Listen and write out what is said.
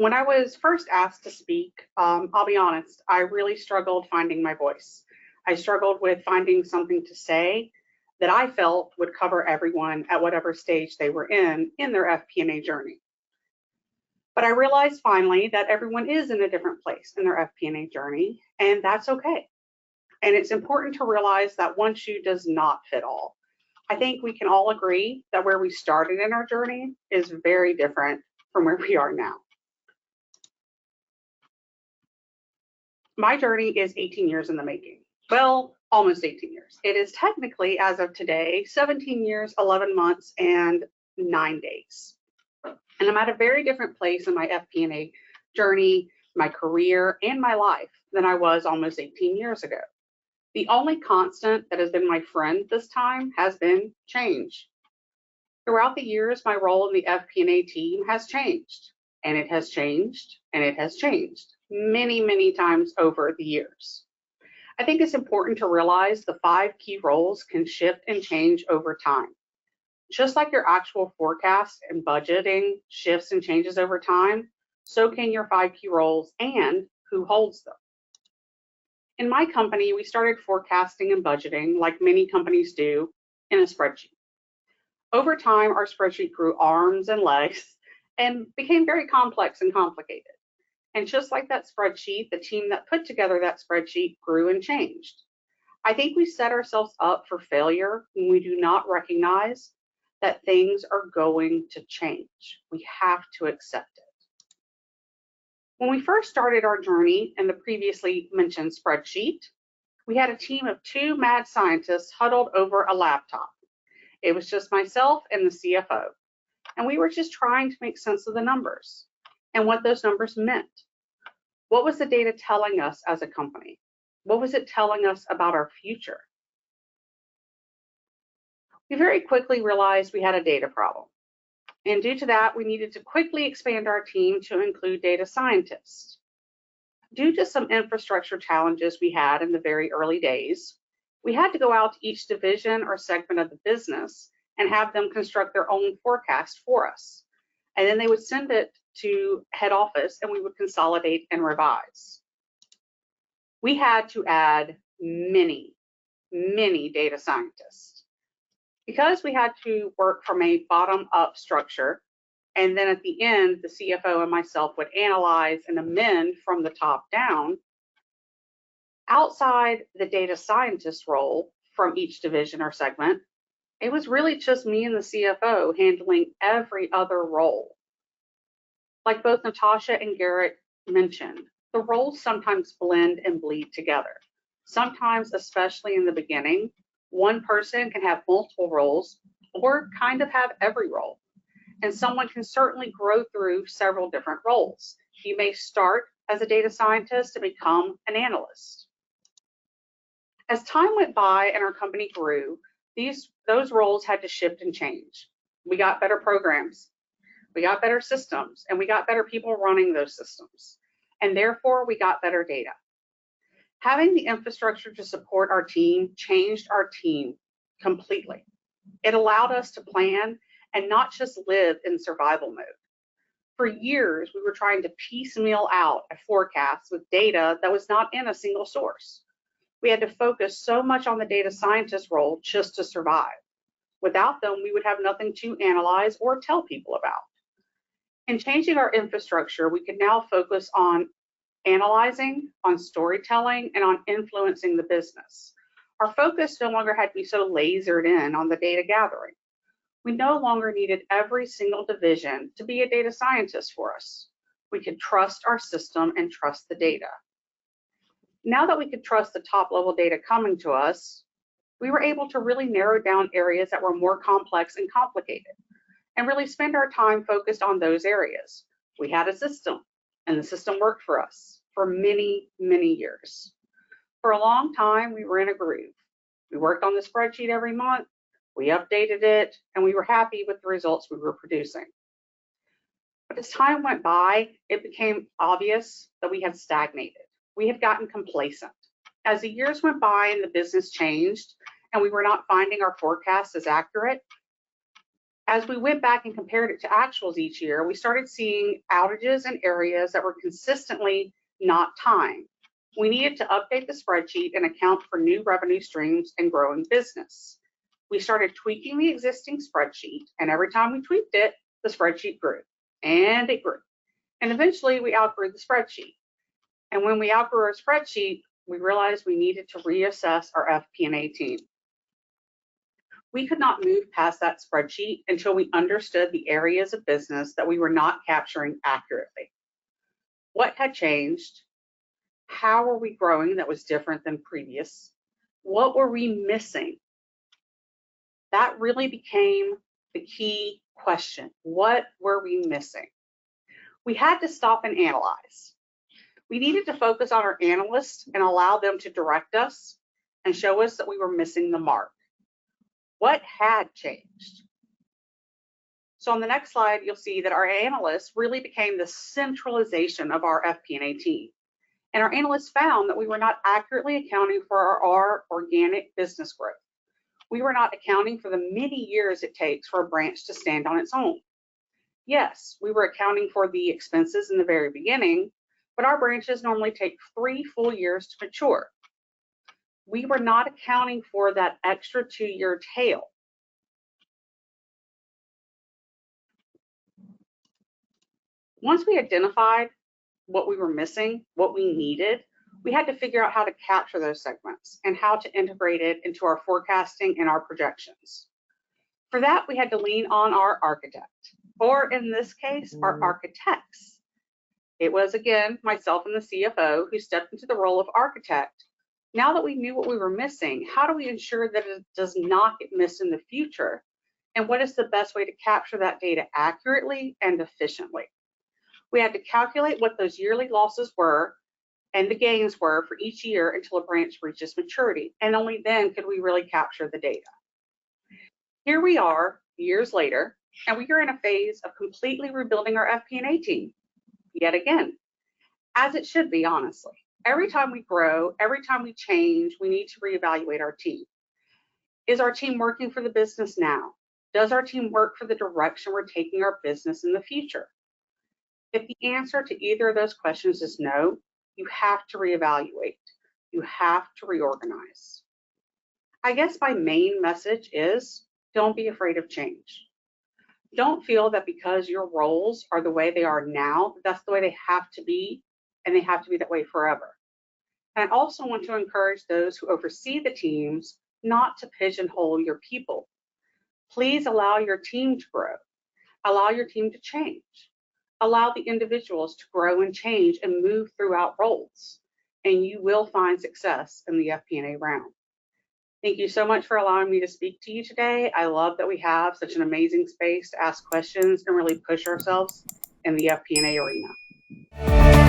When I was first asked to speak, I'll be honest, I really struggled finding my voice. I struggled with finding something to say that I felt would cover everyone at whatever stage they were in their FP&A journey. But I realized finally that everyone is in a different place in their FP&A journey, and that's okay. And it's important to realize that one shoe does not fit all. I think we can all agree that where we started in our journey is very different from where we are now. My journey is 18 years in the making. Well, almost 18 years. It is technically, as of today, 17 years, 11 months, and 9 days. And I'm at a very different place in my FP&A journey, my career, and my life than I was almost 18 years ago. The only constant that has been my friend this time has been change. Throughout the years, my role in the FP&A team has changed, and it has changed, and it has changed many, many times over the years. I think it's important to realize the 5 key roles can shift and change over time. Just like your actual forecast and budgeting shifts and changes over time, so can your 5 key roles and who holds them. In my company, we started forecasting and budgeting, like many companies do, in a spreadsheet. Over time, our spreadsheet grew arms and legs and became very complex and complicated. And just like that spreadsheet, the team that put together that spreadsheet grew and changed. I think we set ourselves up for failure when we do not recognize that things are going to change. We have to accept it. When we first started our journey in the previously mentioned spreadsheet, we had a team of 2 mad scientists huddled over a laptop. It was just myself and the CFO, and we were just trying to make sense of the numbers and what those numbers meant. What was the data telling us as a company? What was it telling us about our future? We very quickly realized we had a data problem. And due to that, we needed to quickly expand our team to include data scientists. Due to some infrastructure challenges we had in the very early days, we had to go out to each division or segment of the business and have them construct their own forecast for us. And then they would send it to head office and we would consolidate and revise. We had to add many data scientists. Because we had to work from a bottom-up structure, and then at the end, the CFO and myself would analyze and amend from the top down, outside the data scientist role from each division or segment, it was really just me and the CFO handling every other role. Like both Natasha and Garrett mentioned, the roles sometimes blend and bleed together. Sometimes, especially in the beginning, one person can have multiple roles or kind of have every role. And someone can certainly grow through several different roles. You may start as a data scientist and become an analyst. As time went by and our company grew, those roles had to shift and change. We got better programs, we got better systems, and we got better people running those systems. And therefore, we got better data. Having the infrastructure to support our team changed our team completely. It allowed us to plan and not just live in survival mode. For years, we were trying to piecemeal out a forecast with data that was not in a single source. We had to focus so much on the data scientist role just to survive. Without them, we would have nothing to analyze or tell people about. In changing our infrastructure, we could now focus on analyzing, on storytelling, and on influencing the business. Our focus no longer had to be so lasered in on the data gathering. We no longer needed every single division to be a data scientist for us. We could trust our system and trust the data. Now that we could trust the top level data coming to us, we were able to really narrow down areas that were more complex and complicated and really spend our time focused on those areas. We had a system, and the system worked for us for many, many years. For a long time, we were in a groove. We worked on the spreadsheet every month, we updated it, and we were happy with the results we were producing. But as time went by, it became obvious that we had stagnated. We had gotten complacent. As the years went by and the business changed, and we were not finding our forecasts as accurate, As we went back and compared it to actuals each year, we started seeing outages in areas that were consistently not timed. We needed to update the spreadsheet and account for new revenue streams and growing business. We started tweaking the existing spreadsheet, and every time we tweaked it, the spreadsheet grew, and it grew. And eventually we outgrew the spreadsheet. And when we outgrew our spreadsheet, we realized we needed to reassess our FP&A team. We could not move past that spreadsheet until we understood the areas of business that we were not capturing accurately. What had changed? How were we growing that was different than previous? What were we missing? That really became the key question. What were we missing? We had to stop and analyze. We needed to focus on our analysts and allow them to direct us and show us that we were missing the mark. What had changed? So on the next slide, you'll see that our analysts really became the centralization of our FP&A team. And our analysts found that we were not accurately accounting for our organic business growth. We were not accounting for the many years it takes for a branch to stand on its own. Yes, we were accounting for the expenses in the very beginning, but our branches normally take 3 full years to mature. We were not accounting for that extra 2-year tail. Once we identified what we were missing, what we needed, we had to figure out how to capture those segments and how to integrate it into our forecasting and our projections. For that, we had to lean on our architect, or in this case, our architects. It was, again, myself and the CFO who stepped into the role of architect. Now that we knew what we were missing, how do we ensure that it does not get missed in the future? And what is the best way to capture that data accurately and efficiently? We had to calculate what those yearly losses were and the gains were for each year until a branch reaches maturity, and only then could we really capture the data. Here we are, years later, and we are in a phase of completely rebuilding our FP&A team, yet again, as it should be, honestly. Every time we grow, every time we change, we need to reevaluate our team. Is our team working for the business now? Does our team work for the direction we're taking our business in the future? If the answer to either of those questions is no, you have to reevaluate. You have to reorganize. I guess my main message is don't be afraid of change. Don't feel that because your roles are the way they are now, that's the way they have to be, and they have to be that way forever. And I also want to encourage those who oversee the teams not to pigeonhole your people. Please allow your team to grow. Allow your team to change. Allow the individuals to grow and change and move throughout roles, and you will find success in the FP&A realm. Thank you so much for allowing me to speak to you today. I love that we have such an amazing space to ask questions and really push ourselves in the FP&A arena.